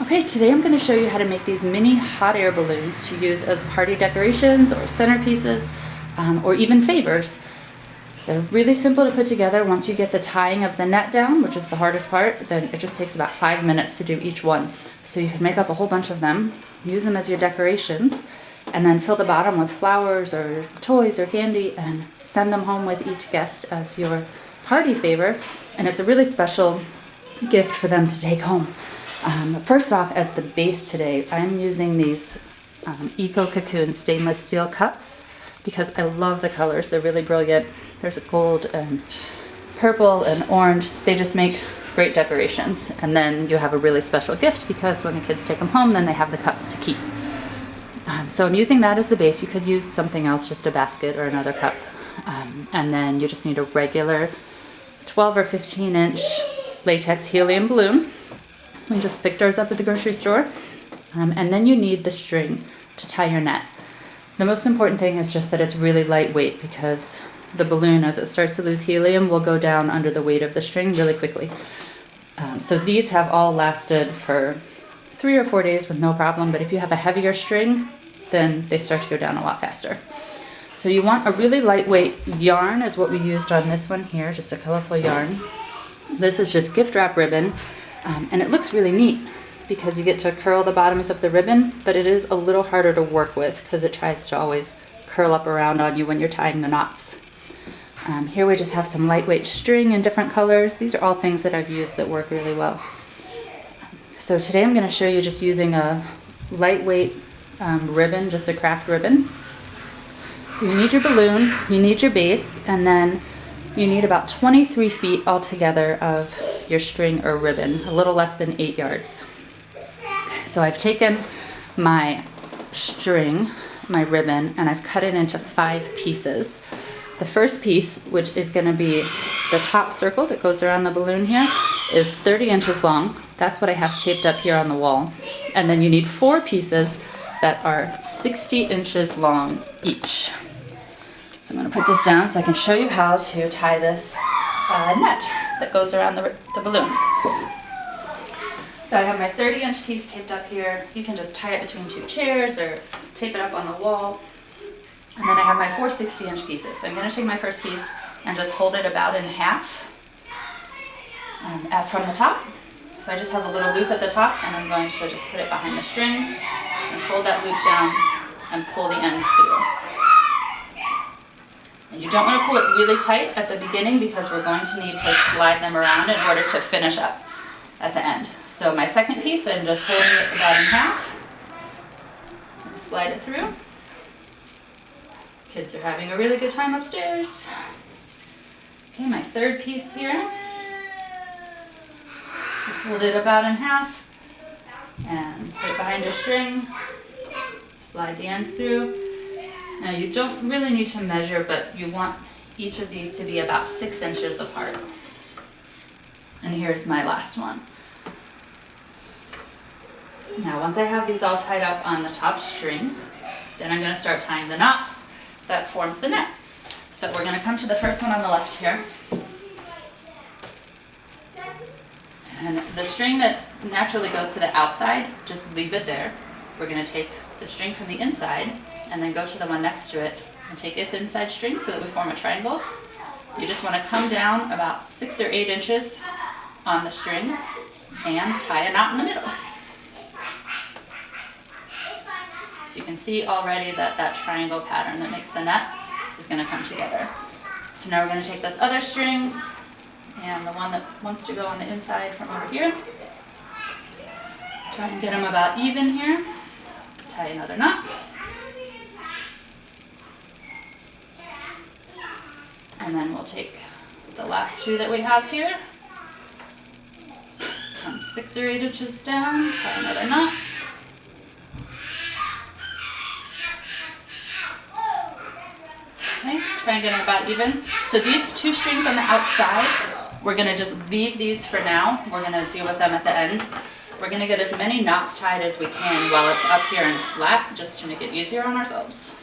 Okay, today I'm going to show you how to make these mini hot air balloons to use as party decorations or centerpieces or even favors. They're really simple to put together. Once you get the tying of the net down, which is the hardest part, then it just takes about 5 minutes to do each one. So you can make up a whole bunch of them, use them as your decorations, and then fill the bottom with flowers or toys or candy and send them home with each guest as your party favor. And it's a really special gift for them to take home. First off, as the base today, I'm using these Eco Cocoon stainless steel cups because I love the colors. They're really brilliant. There's gold and purple and orange. They just make great decorations. And then you have a really special gift because when the kids take them home, then they have the cups to keep. So I'm using that as the base. You could use something else, just a basket or another cup. And then you just need a regular 12 or 15 inch latex helium balloon. We just picked ours up at the grocery store. And then you need the string to tie your net. The most important thing is just that it's really lightweight because the balloon, as it starts to lose helium, will go down under the weight of the string really quickly. So these have all lasted for 3 or 4 days with no problem, but if you have a heavier string, then they start to go down a lot faster. So you want a really lightweight yarn is what we used on this one here, just a colorful yarn. This is just gift wrap ribbon. And it looks really neat because you get to curl the bottoms of the ribbon, but it is a little harder to work with because it tries to always curl up around on you when you're tying the knots. Here we just have some lightweight string in different colors. These are all things that I've used that work really well. So today I'm going to show you just using a lightweight ribbon, just a craft ribbon. So you need your balloon, you need your base, and then you need about 23 feet altogether of your string or ribbon, a little less than 8 yards. So I've taken my string, my ribbon, and I've cut it into 5 pieces. The first piece, which is going to be the top circle that goes around the balloon here, is 30 inches long. That's what I have taped up here on the wall. And then you need 4 pieces that are 60 inches long each. So I'm going to put this down so I can show you how to tie this net that goes around the balloon. So I have my 30-inch piece taped up here. You can just tie it between 2 chairs or tape it up on the wall. And then I have my 4 60-inch pieces. So I'm going to take my first piece and just hold it about in half from the top. So I just have a little loop at the top, and I'm going to just put it behind the string and fold that loop down and pull the ends through. And you don't want to pull it really tight at the beginning because we're going to need to slide them around in order to finish up at the end. So my second piece, I'm just holding it about in half. Slide it through. Kids are having a really good time upstairs. Okay, my third piece here. Hold it about in half and put it behind your string. Slide the ends through. Now you don't really need to measure, but you want each of these to be about 6 inches apart. And here's my last one. Now once I have these all tied up on the top string, then I'm going to start tying the knots that forms the net. So we're going to come to the first one on the left here. And the string that naturally goes to the outside, just leave it there. We're going to take the string from the inside and then go to the one next to it and take its inside string so that we form a triangle. You just want to come down about 6 or 8 inches on the string and tie a knot in the middle. So you can see already that that triangle pattern that makes the net is going to come together. So now we're going to take this other string and the one that wants to go on the inside from over here. Try and get them about even here. Tie another knot. And then we'll take the last 2 that we have here. Come 6 or 8 inches down, tie another knot. Okay, try and get them about even. So these 2 strings on the outside, we're going to just leave these for now. We're going to deal with them at the end. We're going to get as many knots tied as we can while it's up here and flat, just to make it easier on ourselves.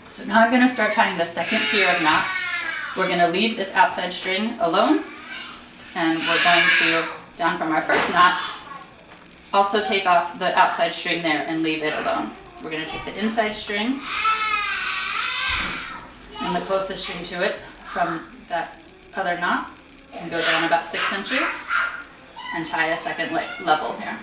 So now I'm going to start tying the second tier of knots. We're going to leave this outside string alone, and we're going to, down from our first knot, Also take off the outside string there and leave it alone. We're going to take the inside string and the closest string to it from that other knot and go down about 6 inches and tie a second level here.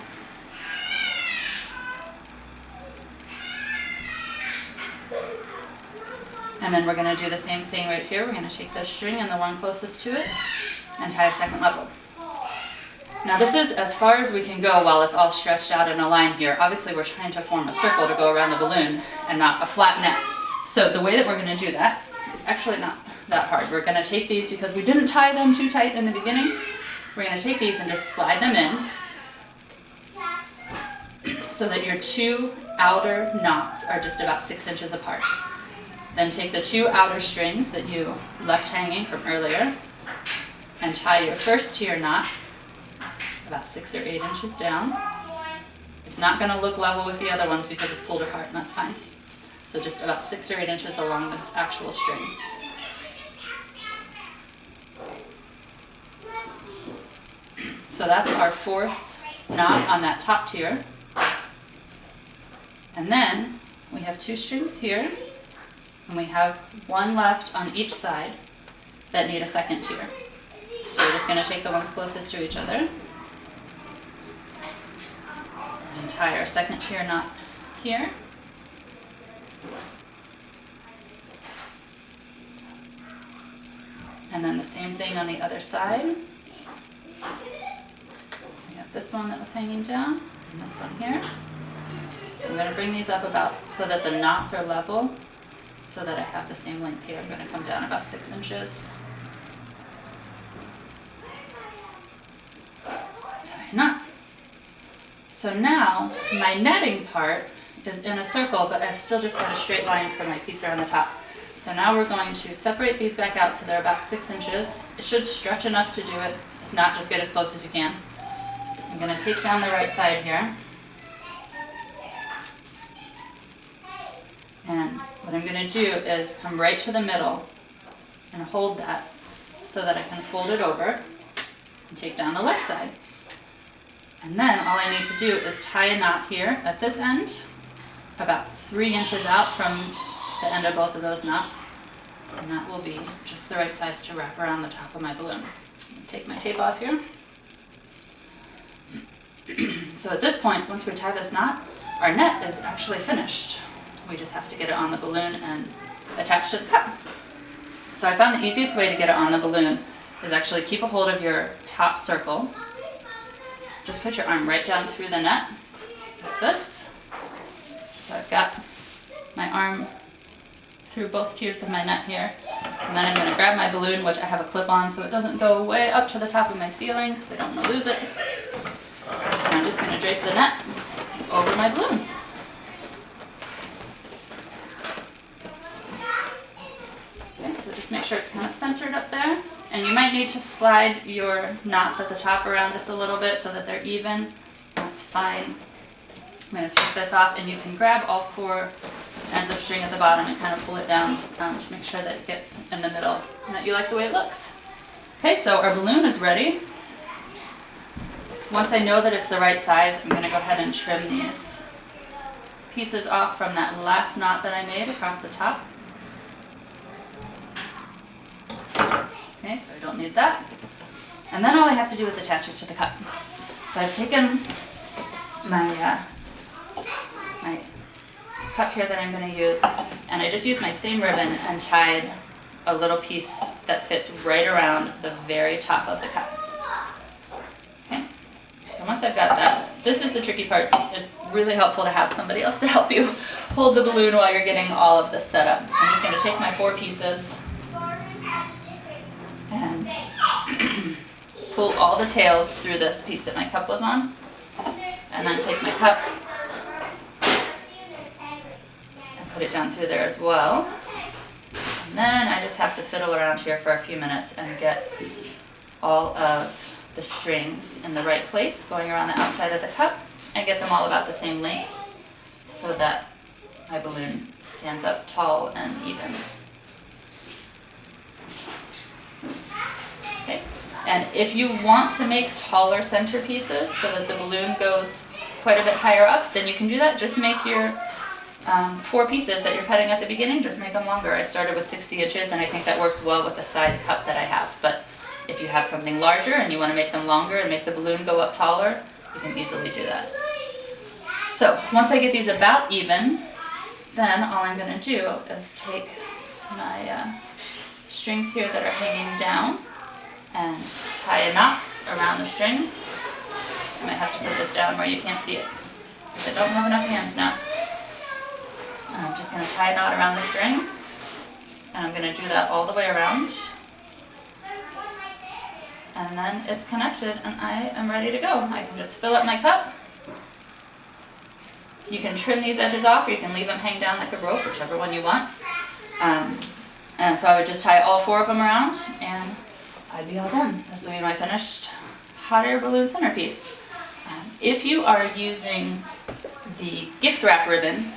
And then we're going to do the same thing right here. We're going to take this string and the one closest to it and tie a second level. Now this is as far as we can go while it's all stretched out in a line here. Obviously we're trying to form a circle to go around the balloon and not a flat net. So the way that we're going to do that is actually not that hard. We're going to take these, because we didn't tie them too tight in the beginning, we're going to take these and just slide them in so that your two outer knots are just about 6 inches apart. Then take the two outer strings that you left hanging from earlier and tie your first tier knot about 6 or 8 inches down. It's not going to look level with the other ones because it's pulled apart, and that's fine. So just about 6 or 8 inches along the actual string. So that's our fourth knot on that top tier. And then we have 2 strings here, and we have one left on each side that need a second tier. So we're just going to take the ones closest to each other and tie our second tier knot here. And then the same thing on the other side. We have this one that was hanging down and this one here. So I'm going to bring these up about so that the knots are level, so that I have the same length here. I'm going to come down about 6 inches. Tie a knot. So now my netting part is in a circle, but I've still just got a straight line for my piece around the top. So now we're going to separate these back out so they're about 6 inches. It should stretch enough to do it. If not, just get as close as you can. I'm going to take down the right side here. And what I'm going to do is come right to the middle and hold that so that I can fold it over and take down the left side. And then all I need to do is tie a knot here at this end, about 3 inches out from the end of both of those knots. And that will be just the right size to wrap around the top of my balloon. Take my tape off here. So at this point, once we tie this knot, our net is actually finished. We just have to get it on the balloon and attach to the cup. So I found the easiest way to get it on the balloon is actually keep a hold of your top circle. Just put your arm right down through the net, like this. So I've got my arm through both tiers of my net here. And then I'm going to grab my balloon, which I have a clip on so it doesn't go way up to the top of my ceiling because I don't want to lose it. And I'm just going to drape the net over my balloon. Okay, so just make sure it's kind of centered up there. And you might need to slide your knots at the top around just a little bit so that they're even. That's fine. I'm going to take this off, and you can grab all 4 ends of string at the bottom and kind of pull it down to make sure that it gets in the middle and that you like the way it looks. Okay, so our balloon is ready. Once I know that it's the right size, I'm going to go ahead and trim these pieces off from that last knot that I made across the top. Okay, so I don't need that. And then all I have to do is attach it to the cup. So I've taken my my cup here that I'm going to use, and I just used my same ribbon and tied a little piece that fits right around the very top of the cup. Okay, so once I've got that, this is the tricky part. It's really helpful to have somebody else to help you hold the balloon while you're getting all of this set up. So I'm just going to take my 4 pieces and pull all the tails through this piece that my cup was on, and then take my cup and put it down through there as well. And then I just have to fiddle around here for a few minutes and get all of the strings in the right place going around the outside of the cup and get them all about the same length so that my balloon stands up tall and even. Okay. And if you want to make taller centerpieces so that the balloon goes quite a bit higher up, then you can do that. Just make your 4 pieces that you're cutting at the beginning, just make them longer. I started with 60 inches and I think that works well with the size cup that I have. But if you have something larger and you want to make them longer and make the balloon go up taller, you can easily do that. So once I get these about even, then all I'm going to do is take my strings here that are hanging down and tie a knot around the string. I might have to put this down where you can't see it, because I don't have enough hands now. I'm just going to tie a knot around the string, and I'm going to do that all the way around. And then it's connected and I am ready to go. I can just fill up my cup. You can trim these edges off or you can leave them hang down like a rope, whichever one you want. And so I would just tie all 4 of them around and I'd be all done. This will be my finished hot air balloon centerpiece. If you are using the gift wrap ribbon,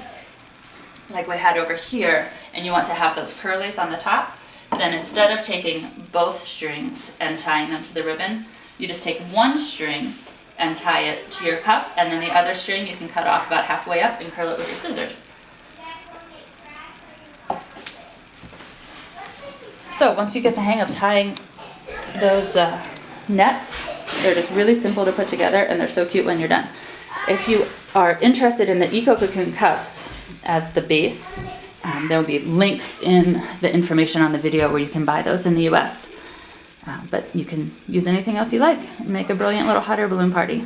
like we had over here, and you want to have those curlies on the top, then instead of taking both strings and tying them to the ribbon, you just take one string and tie it to your cup, and then the other string you can cut off about halfway up and curl it with your scissors. So once you get the hang of tying those nets, they're just really simple to put together and they're so cute when you're done. If you are interested in the Eco Cocoon cups as the base, there will be links in the information on the video where you can buy those in the US. But you can use anything else you like and make a brilliant little hot air balloon party.